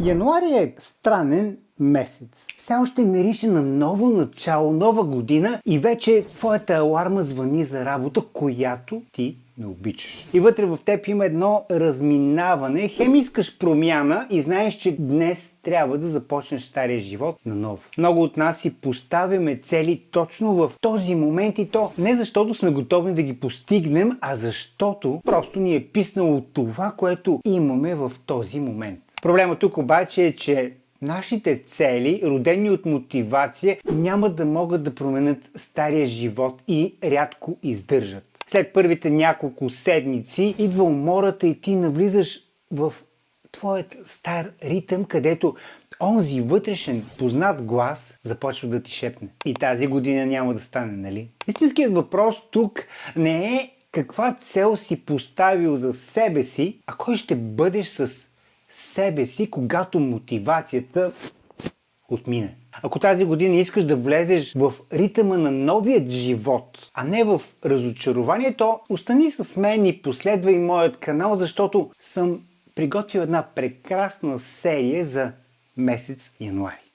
Януари е странен месец. Все още мирише на ново начало, нова година и вече твоята аларма звъни за работа, която ти не обичаш. И вътре в теб има едно разминаване. Хем искаш промяна и знаеш, че днес трябва да започнеш стария живот наново. Много от нас си поставяме цели точно в този момент и то не защото сме готови да ги постигнем, а защото просто ни е писнало това, което имаме в този момент. Проблемът тук обаче е, че нашите цели, родени от мотивация, няма да могат да променят стария живот и рядко издържат. След първите няколко седмици идва умората и ти навлизаш в твоят стар ритъм, където онзи вътрешен познат глас започва да ти шепне. И тази година няма да стане, нали? Истинският въпрос тук не е каква цел си поставил за себе си, а кой ще бъдеш с себе си, когато мотивацията отмине. Ако тази година искаш да влезеш в ритъма на новият живот, а не в разочарованието, остани с мен и последвай моят канал, защото съм приготвил една прекрасна серия за месец януари.